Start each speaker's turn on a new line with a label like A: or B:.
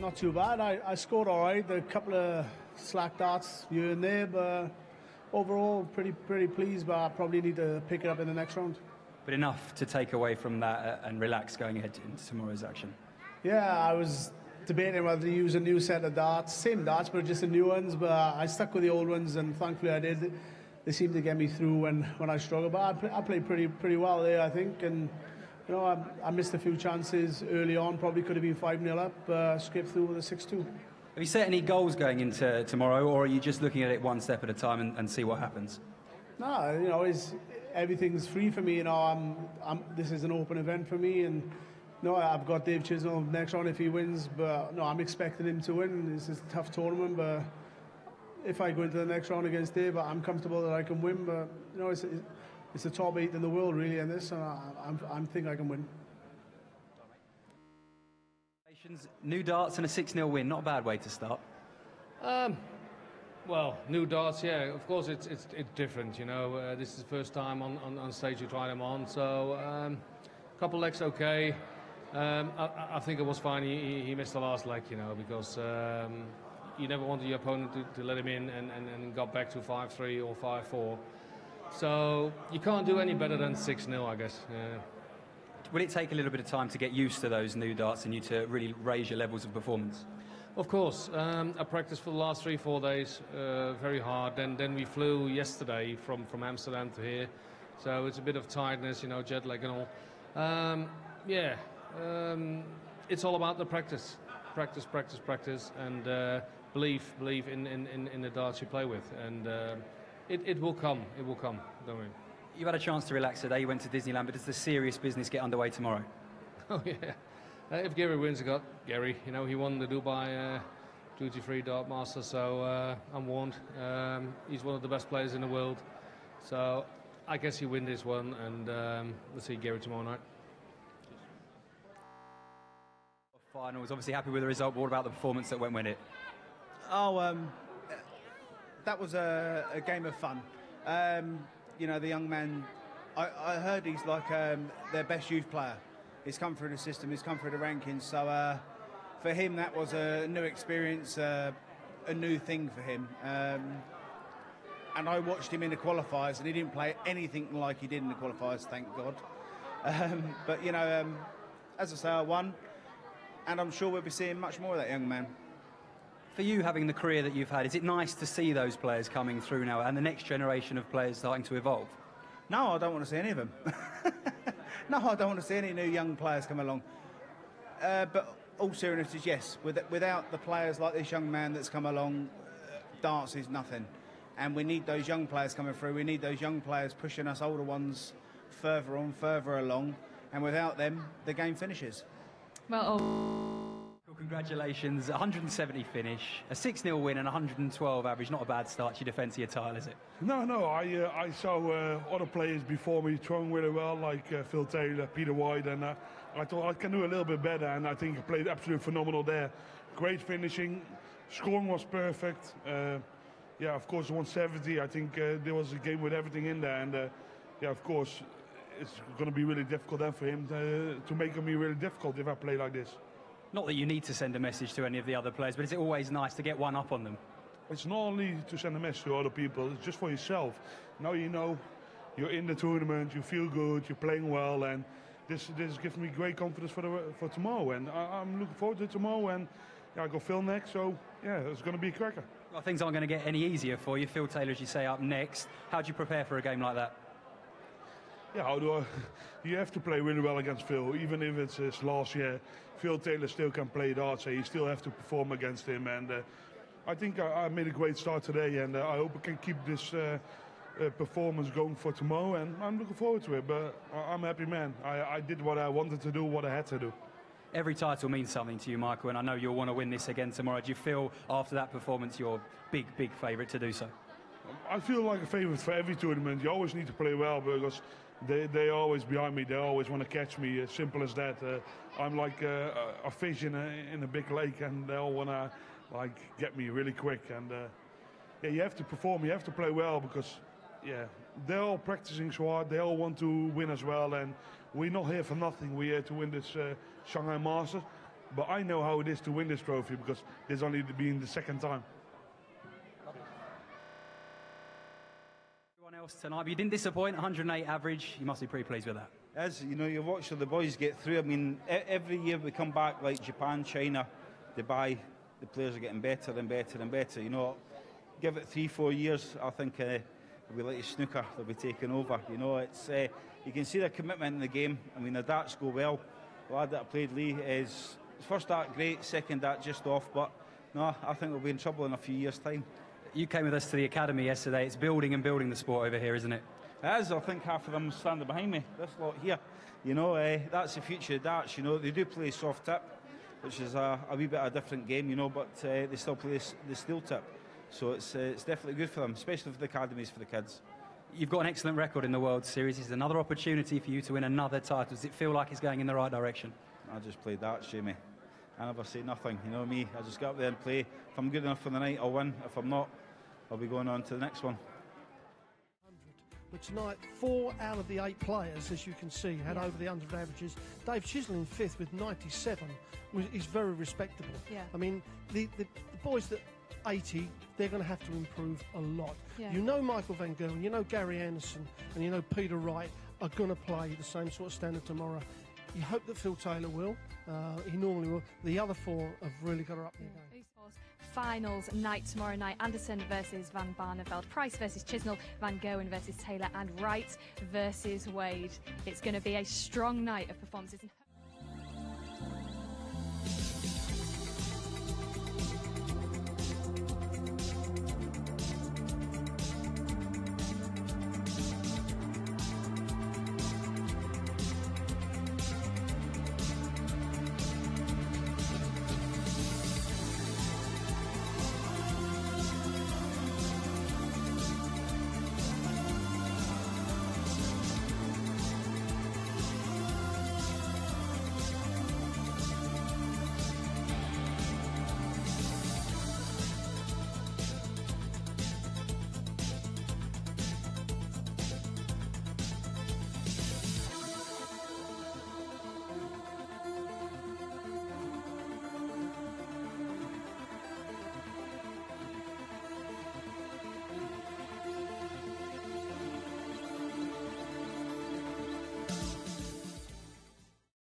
A: Not too bad. I scored all right. A couple of slack darts here and there, but overall pretty pleased. But I probably need to pick it up in the next round.
B: But enough to take away from that and relax going ahead into tomorrow's action.
A: Yeah, I was debating whether to use a new set of darts, same darts, but just the new ones. But I stuck with the old ones, and thankfully I did. They seemed to get me through when I struggled. But I played pretty well there, I think. And you know, I missed a few chances early on. Probably could have been 5-0 up. Scraped through with a 6-2.
B: Have you set any goals going into tomorrow, or are you just looking at it one step at a time and see what happens?
A: No, you know, everything's free for me. You know, this is an open event for me, and no, I've got Dave Chisholm next round if he wins. But no, I'm expecting him to win. This is a tough tournament, but if I go into the next round against Dave, I'm comfortable that I can win. But you know, it's the top 8 in the world really in this, and I think I can win.
B: New darts and a 6-0 win, not a bad way to start.
C: Well, new darts, yeah. Of course, it's different. You know, this is the first time on stage you try them on. So, a couple legs okay. I think it was fine. He missed the last leg, you know, because you never wanted your opponent to let him in and got back to 5-3 or 5-4. So you can't do any better than 6-0, I guess.
B: Will it take a little bit of time to get used to those new darts and you to really raise your levels of performance?
C: Of course. I practiced for the last 3-4 days very hard. Then we flew yesterday from Amsterdam to here. So it's a bit of tiredness, you know, jet lag and all. It's all about the practice. Practice, and believe in the darts you play with. And it will come, don't worry.
B: You had a chance to relax today, you went to Disneyland, but does the serious business get underway tomorrow?
C: Oh yeah, if Gary wins, I got Gary. You know, he won the Dubai duty-free dart master, so I'm warned. He's one of the best players in the world, so I guess he win this one, and we'll see Gary tomorrow night.
B: Finals, obviously happy with the result, but what about the performance that went with it?
D: Oh, that was a game of fun. You know, the young man, I heard he's like their best youth player. He's come through the system, he's come through the rankings, so for him that was a new experience, a new thing for him. And I watched him in the qualifiers, and he didn't play anything like he did in the qualifiers, thank God. But, you know, as I say, I won, and I'm sure we'll be seeing much more of that young man.
B: For you, having the career that you've had, is it nice to see those players coming through now and the next generation of players starting to evolve?
D: No, I don't want to see any of them. No, I don't want to see any new young players come along. But all seriousness, yes, without the players like this young man that's come along, darts is nothing. And we need those young players coming through. We need those young players pushing us older ones further on, further along. And without them, the game finishes.
E: Well,
B: congratulations, 170 finish, a 6-0 win and 112 average. Not a bad start to your defence of your title, is it?
F: No, I saw other players before me throwing really well, like Phil Taylor, Peter White, and I thought I can do a little bit better, and I think I played absolutely phenomenal there. Great finishing, scoring was perfect. Yeah, of course, 170, I think there was a game with everything in there, and yeah, of course, it's going to be really difficult then for him to make me really difficult if I play like this.
B: Not that you need to send a message to any of the other players, but is it always nice to get one up on them?
F: It's not only to send a message to other people, it's just for yourself. Now you know you're in the tournament, you feel good, you're playing well, and this gives me great confidence for tomorrow. And I'm looking forward to tomorrow, and yeah, I got Phil next, so yeah, it's going to be a cracker.
B: Well, things aren't going to get any easier for you. Phil Taylor, as you say, up next. How do you prepare for a game like that?
F: Yeah, you have to play really well against Phil, even if it's his last year. Phil Taylor still can play darts, so you still have to perform against him. And I think I made a great start today, and I hope I can keep this performance going for tomorrow. And I'm looking forward to it. But I'm a happy man. I did what I wanted to do, what I had to do.
B: Every title means something to you, Michael, and I know you'll want to win this again tomorrow. Do you feel after that performance you're big favourite to do so?
F: I feel like a favourite for every tournament. You always need to play well because they're always behind me. They always want to catch me. Simple as that. I'm like a fish in a big lake, and they all want to like get me really quick. And yeah, you have to perform. You have to play well because yeah, they're all practicing so hard. They all want to win as well, and we're not here for nothing. We're here to win this Shanghai Masters. But I know how it is to win this trophy because there's only been the second time.
B: Everyone else tonight, but you didn't disappoint. 108 average. You must be pretty pleased with that.
G: As you know, you watch the boys get through. I mean, every year we come back like Japan, China, Dubai. The players are getting better and better and better. You know, give it 3-4 years, I think it'll be like a snooker. They'll be taking over. You know, it's you can see the commitment in the game. I mean, the darts go well. The lad that I played, Lee, is first dart great, second dart just off. But no, I think we'll be in trouble in a few years' time.
B: You came with us to the academy yesterday. It's building and building the sport over here, isn't it?
G: It is. I think half of them standing behind me. This lot here, you know, that's the future of darts. You know, they do play soft tip, which is a wee bit of a different game, you know, but they still play the steel tip. So it's definitely good for them, especially for the academies, for the kids.
B: You've got an excellent record in the World Series. It's another opportunity for you to win another title. Does it feel like it's going in the right direction?
G: I just play darts, Jamie. I never say nothing, you know me. I just get up there and play. If I'm good enough for the night, I'll win. If I'm not, I'll be going on to the next one.
H: But tonight, 4 out of the 8 players, as you can see, had over the 100 averages. Dave Chisholm in 5th with 97 is very respectable.
E: Yeah.
H: I mean, the boys that 80, they're going to have to improve a lot.
E: Yeah.
H: You know Michael van Gerwen, you know Gary Anderson, and you know Peter Wright are going to play the same sort of standard tomorrow. You hope that Phil Taylor will. He normally will. The other 4 have really got to up their game.
E: Finals night tomorrow night. Anderson versus Van Barneveld, Price versus Chisnell, Van Gerwen versus Taylor, and Wright versus Wade. It's going to be a strong night of performances.